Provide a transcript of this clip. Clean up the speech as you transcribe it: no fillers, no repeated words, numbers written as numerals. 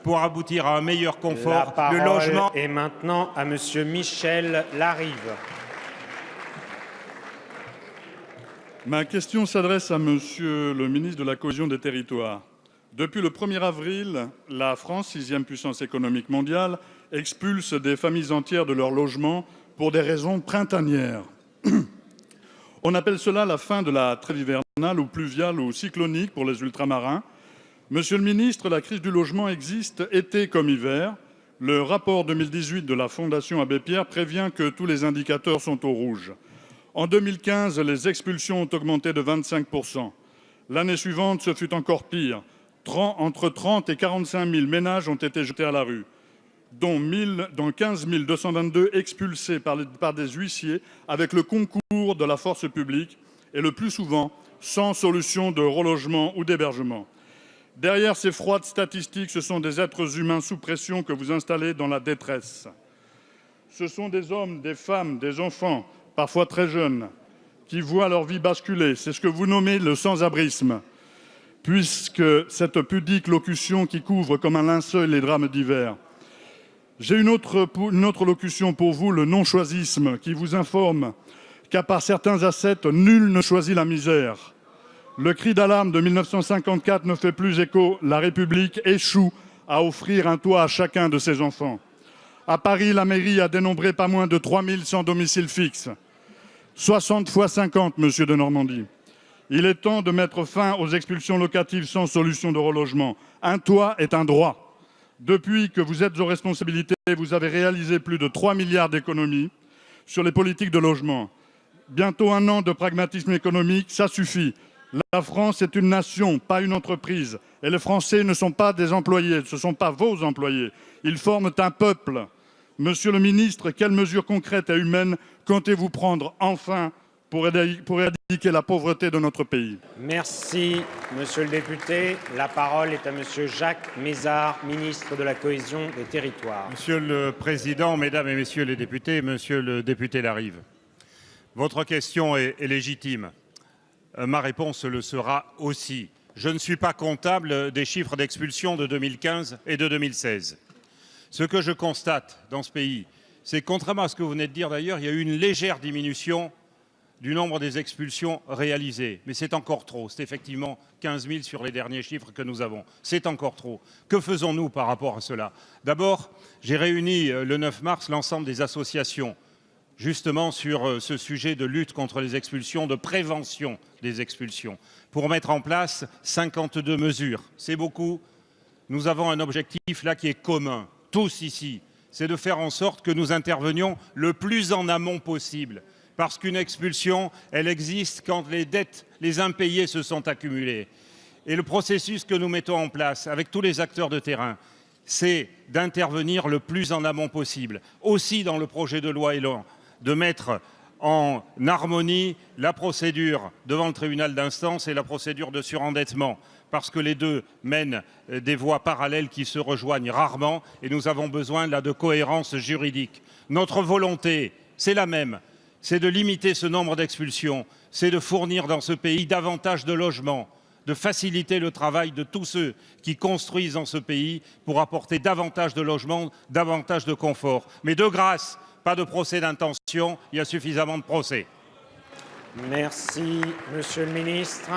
pour aboutir à un meilleur confort. La parole Le logement est maintenant à Monsieur Michel Larive. Ma question s'adresse à Monsieur le ministre de la Cohésion des Territoires. Depuis le 1er avril, la France, 6e puissance économique mondiale, expulse des familles entières de leur logement pour des raisons printanières. On appelle cela la fin de la trêve hivernale ou pluviale ou cyclonique pour les ultramarins. Monsieur le ministre, la crise du logement existe été comme hiver. Le rapport 2018 de la Fondation Abbé Pierre prévient que tous les indicateurs sont au rouge. En 2015, les expulsions ont augmenté de 25%. L'année suivante, ce fut encore pire. Entre 30 et 45 000 ménages ont été jetés à la rue, dont 15 222 expulsés par des huissiers avec le concours de la force publique et le plus souvent sans solution de relogement ou d'hébergement. Derrière ces froides statistiques, ce sont des êtres humains sous pression que vous installez dans la détresse. Ce sont des hommes, des femmes, des enfants, parfois très jeunes, qui voient leur vie basculer. C'est ce que vous nommez le sans-abrisme, puisque cette pudique locution qui couvre comme un linceul les drames d'hiver. J'ai une autre locution pour vous, le non-choisisme, qui vous informe qu'à part certains ascètes, nul ne choisit la misère. Le cri d'alarme de 1954 ne fait plus écho. La République échoue à offrir un toit à chacun de ses enfants. À Paris, la mairie a dénombré pas moins de 3 000 sans domicile fixe. 60 fois 50, monsieur de Normandie. Il est temps de mettre fin aux expulsions locatives sans solution de relogement. Un toit est un droit. Depuis que vous êtes aux responsabilités, vous avez réalisé plus de 3 milliards d'économies sur les politiques de logement. Bientôt 1 an de pragmatisme économique, ça suffit. La France est une nation, pas une entreprise. Et les Français ne sont pas des employés, ce ne sont pas vos employés. Ils forment un peuple. Monsieur le ministre, quelles mesures concrètes et humaines comptez-vous prendre enfin pour éradiquer la pauvreté de notre pays? Merci, monsieur le député. La parole est à monsieur Jacques Mézard, ministre de la Cohésion des Territoires. Monsieur le Président, Mesdames et Messieurs les députés, Monsieur le député Larive, votre question est légitime. Ma réponse le sera aussi. Je ne suis pas comptable des chiffres d'expulsion de 2015 et de 2016. Ce que je constate dans ce pays, c'est que, contrairement à ce que vous venez de dire d'ailleurs, il y a eu une légère diminution du nombre des expulsions réalisées. Mais c'est encore trop. C'est effectivement 15 000 sur les derniers chiffres que nous avons. C'est encore trop. Que faisons-nous par rapport à cela? D'abord, j'ai réuni le 9 mars l'ensemble des associations justement sur ce sujet de lutte contre les expulsions, de prévention des expulsions, pour mettre en place 52 mesures. C'est beaucoup. Nous avons un objectif là qui est commun, tous ici, c'est de faire en sorte que nous intervenions le plus en amont possible. Parce qu'une expulsion, elle existe quand les dettes, les impayés se sont accumulés. Et le processus que nous mettons en place avec tous les acteurs de terrain, c'est d'intervenir le plus en amont possible. Aussi dans le projet de loi Elan, de mettre en harmonie la procédure devant le tribunal d'instance et la procédure de surendettement, parce que les deux mènent des voies parallèles qui se rejoignent rarement et nous avons besoin là de cohérence juridique. Notre volonté, c'est la même, c'est de limiter ce nombre d'expulsions, c'est de fournir dans ce pays davantage de logements, de faciliter le travail de tous ceux qui construisent dans ce pays pour apporter davantage de logements, davantage de confort. Mais de grâce, pas de procès d'intention, il y a suffisamment de procès. Merci, monsieur le ministre.